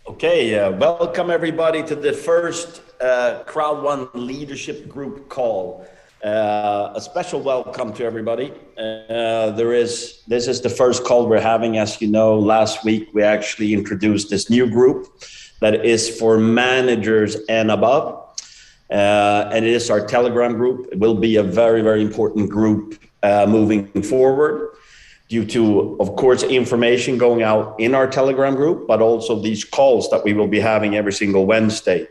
Okay, welcome everybody to the first Crowd One Leadership Group call. A special welcome to everybody. This is the first call we're having. As you know, last week we actually introduced this new group that is for managers and above. And it is our Telegram group. It will be a very, very important group moving forward, due to, of course, information going out in our Telegram group, but also these calls that we will be having every single Wednesday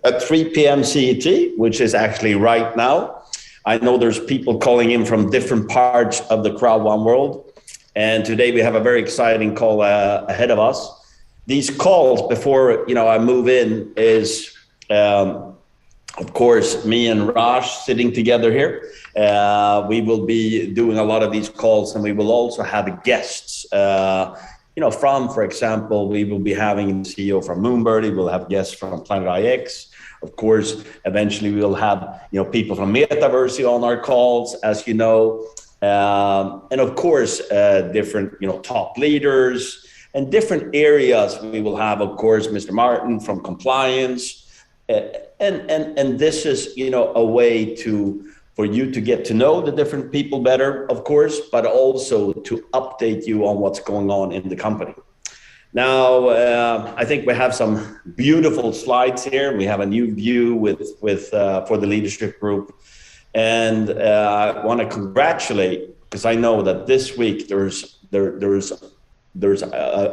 at 3 p.m. CET, which is actually right now. I know there's people calling in from different parts of the Crowd One world. And today we have a very exciting call ahead of us. These calls, before I move in, is of course, me and Raj sitting together here. We will be doing a lot of these calls, and we will also have guests. From, for example, we will be having the CEO from Moonbirdie. We'll have guests from Planet IX. Of course, eventually we will have people from Metaverse on our calls, as you know, and of course different top leaders and different areas. We will have, of course, Mr. Martin from compliance. And this is, a way for you to get to know the different people better, of course, but also to update you on what's going on in the company. Now, I think we have some beautiful slides here. We have a new view for the leadership group, and I want to congratulate, because I know that this week there's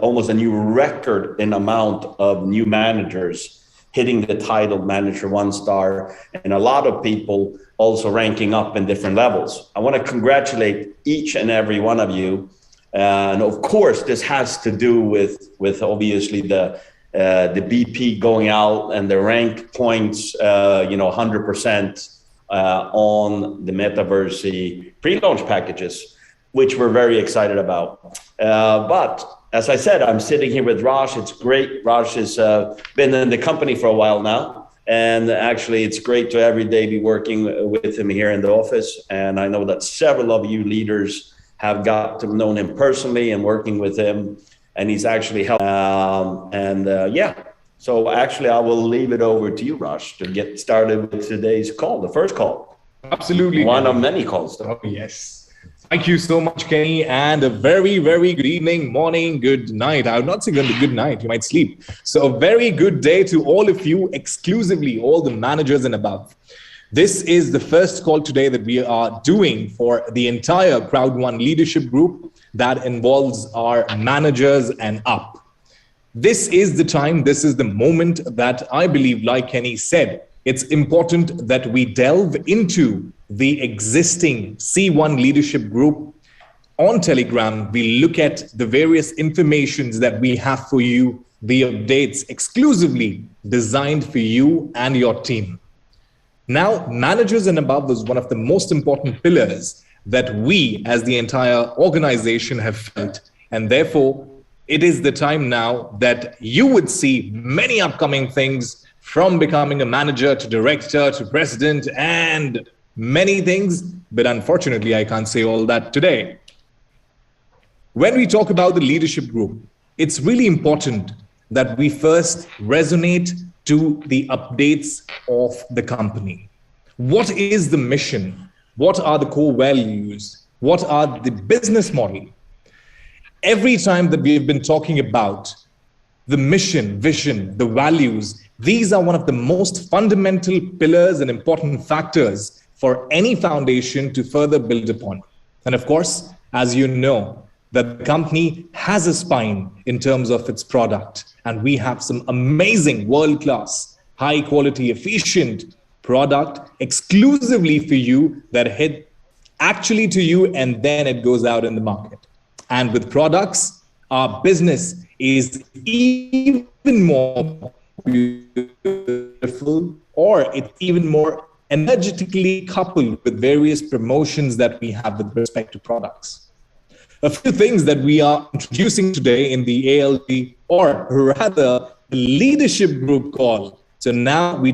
almost a new record in amount of new managers hitting the title Manager 1-star, and a lot of people also ranking up in different levels. I want to congratulate each and every one of you. And of course, this has to do with obviously the BP going out and the rank points, 100% on the Metaverse pre-launch packages, which we're very excited about. But as I said, I'm sitting here with Raj. It's great. Raj has been in the company for a while now. And actually, it's great to every day be working with him here in the office. And I know that several of you leaders have got to know him personally and working with him. And he's actually helped. So actually, I will leave it over to you, Raj, to get started with today's call, the first call. Absolutely. One of many calls, though. Oh, yes. Thank you so much, Kenny, and a very, very good evening, morning, good night. I would not say good night, you might sleep. So a very good day to all of you, exclusively all the managers and above. This is the first call today that we are doing for the entire Crowd One leadership group that involves our managers and up. This is the time, this is the moment that I believe, like Kenny said, it's important that we delve into the existing C1 leadership group on Telegram. We look at the various informations that we have for you, the updates exclusively designed for you and your team. Now, managers and above is one of the most important pillars that we as the entire organization have felt. And therefore, it is the time now that you would see many upcoming things, from becoming a manager to director to president and many things but unfortunately, I can't say all that today. When we talk about the leadership group, it's really important that we first resonate to the updates of the company. What is the mission? What are the core values? What are the business model? Every time that we've been talking about the mission, vision, the values, these are one of the most fundamental pillars and important factors for any foundation to further build upon. And of course, as you know, that the company has a spine in terms of its product. And we have some amazing world-class, high-quality, efficient product exclusively for you that hit actually to you, and then it goes out in the market. And with products, our business is even more beautiful, or it's even more energetically coupled with various promotions that we have with respect to products. A few things that we are introducing today in the ALG, or rather the leadership group call. So now we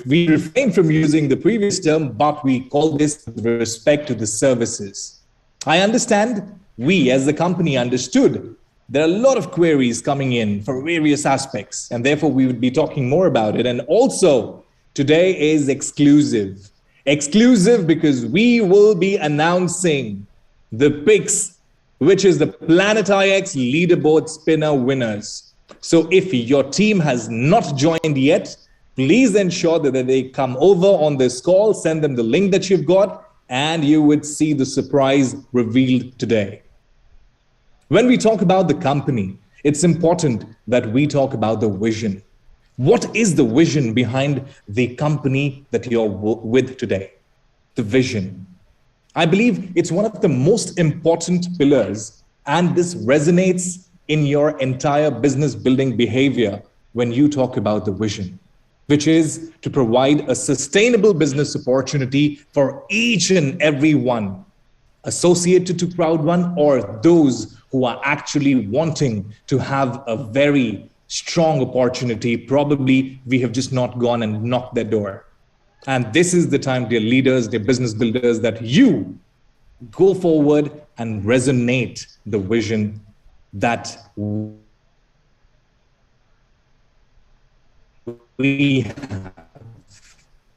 refrain from using the previous term, but we call this with respect to the services. I understand we as the company understood there are a lot of queries coming in for various aspects, and therefore we would be talking more about it. And also today is exclusive. Exclusive because we will be announcing the picks, which is the Planet IX leaderboard spinner winners. So if your team has not joined yet, please ensure that they come over on this call, send them the link that you've got, and you would see the surprise revealed today. When we talk about the company, it's important that we talk about the vision. What is the vision behind the company that you're with today? The vision. I believe it's one of the most important pillars, and this resonates in your entire business building behavior when you talk about the vision, which is to provide a sustainable business opportunity for each and every one associated to Crowd One, or those who are actually wanting to have a very strong opportunity. Probably we have just not gone and knocked their door. And this is the time, dear leaders, dear business builders, that you go forward and resonate the vision that we have.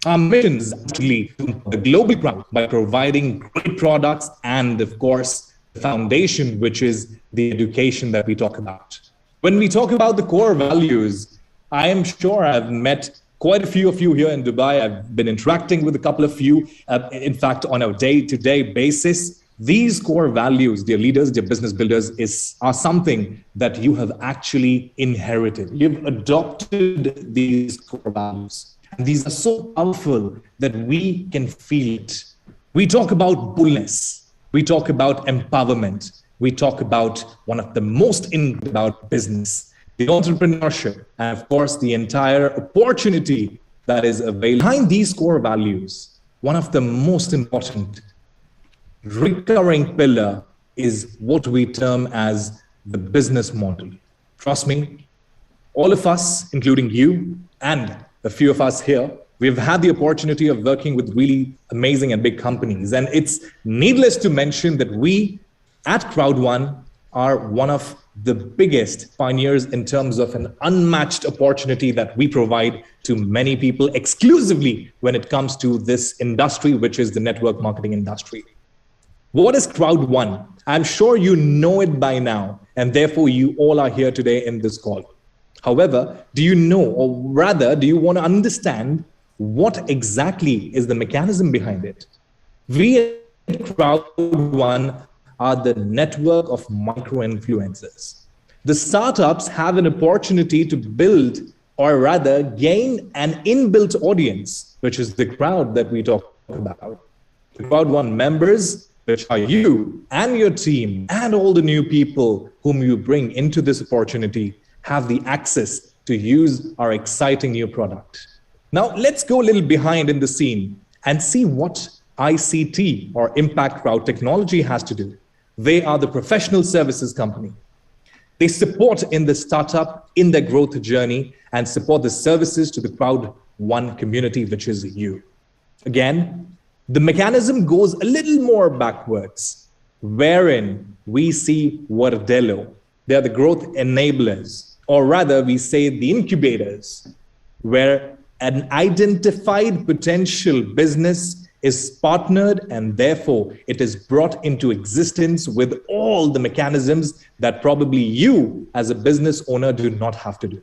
Our mission is actually to the global crowd by providing great products and, of course, the foundation, which is the education that we talk about. When we talk about the core values, I am sure I've met quite a few of you here in Dubai. I've been interacting with a couple of you, in fact, on a day-to-day basis. These core values, dear leaders, dear business builders, are something that you have actually inherited. You've adopted these core values. And these are so powerful that we can feel it. We talk about boldness. We talk about empowerment. We talk about one of the most about business, the entrepreneurship, and of course, the entire opportunity that is available. Behind these core values, one of the most important recurring pillar is what we term as the business model. Trust me, all of us, including you and a few of us here, we've had the opportunity of working with really amazing and big companies. And it's needless to mention that we at Crowd One are one of the biggest pioneers in terms of an unmatched opportunity that we provide to many people exclusively when it comes to this industry, which is the network marketing industry. What is Crowd One? I'm sure you know it by now, and therefore you all are here today in this call. However, do you know, or rather, do you want to understand what exactly is the mechanism behind it? We at Crowd One are the network of micro-influencers. The startups have an opportunity to build, or rather gain, an inbuilt audience, which is the crowd that we talk about. The Crowd One members, which are you and your team and all the new people whom you bring into this opportunity, have the access to use our exciting new product. Now, let's go a little behind in the scene and see what ICT, or Impact Crowd Technology, has to do. They are the professional services company. They support in the startup, in their growth journey, and support the services to the Crowd One community, which is you. Again, The mechanism goes a little more backwards, wherein we see Vardello. They are the growth enablers, or rather we say the incubators, where an identified potential business is partnered and therefore it is brought into existence with all the mechanisms that probably you as a business owner do not have to do.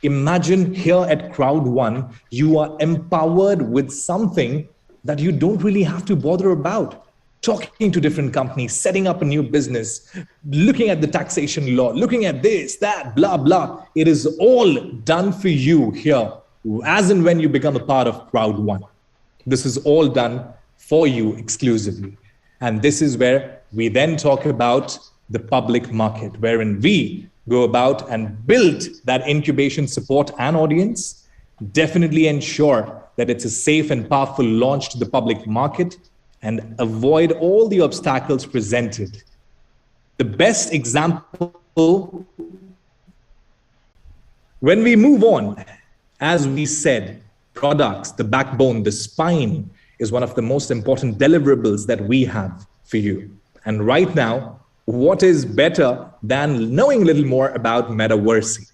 Imagine here at Crowd One, you are empowered with something that you don't really have to bother about. Talking to different companies, setting up a new business, looking at the taxation law, looking at this, that, blah, blah. It is all done for you here, as and when you become a part of Crowd One. This is all done for you exclusively. And this is where we then talk about the public market, wherein we go about and build that incubation support and audience, definitely ensure that it's a safe and powerful launch to the public market, and avoid all the obstacles presented. The best example, when we move on, as we said, products, the backbone, the spine is one of the most important deliverables that we have for you. And right now, what is better than knowing a little more about Metaversity?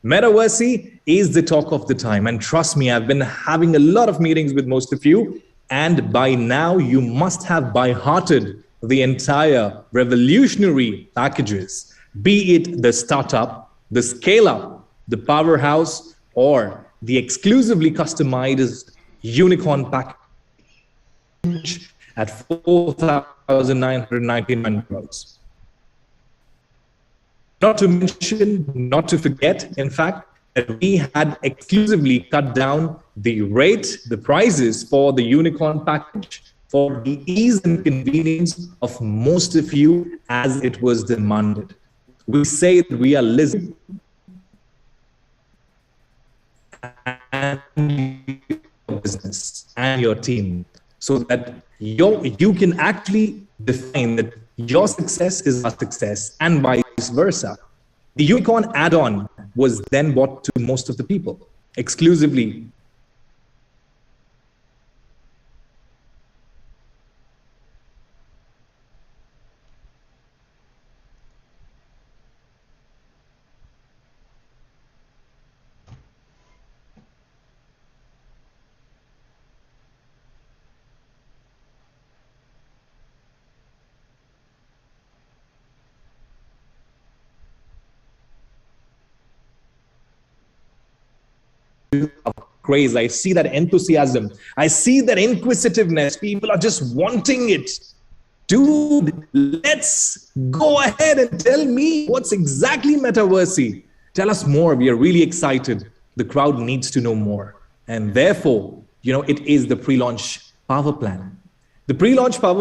Metaversity is the talk of the time. And trust me, I've been having a lot of meetings with most of you. And by now, you must have by-hearted the entire revolutionary packages, be it the startup, the scale-up, the powerhouse, or the exclusively customized unicorn package at 4,999 crores. Not to mention, not to forget, in fact, that we had exclusively cut down the rate, the prices for the unicorn package for the ease and convenience of most of you as it was demanded. We say that we are listening and your business and your team so that you can actually define that your success is our success and vice versa. The unicorn add-on was then bought to most of the people exclusively. Craze. I see that enthusiasm. I see that inquisitiveness. People are just wanting it. Dude, let's go ahead and tell me what's exactly Metaversity. Tell us more. We are really excited. The crowd needs to know more. And therefore, it is the pre-launch power plan. The pre-launch power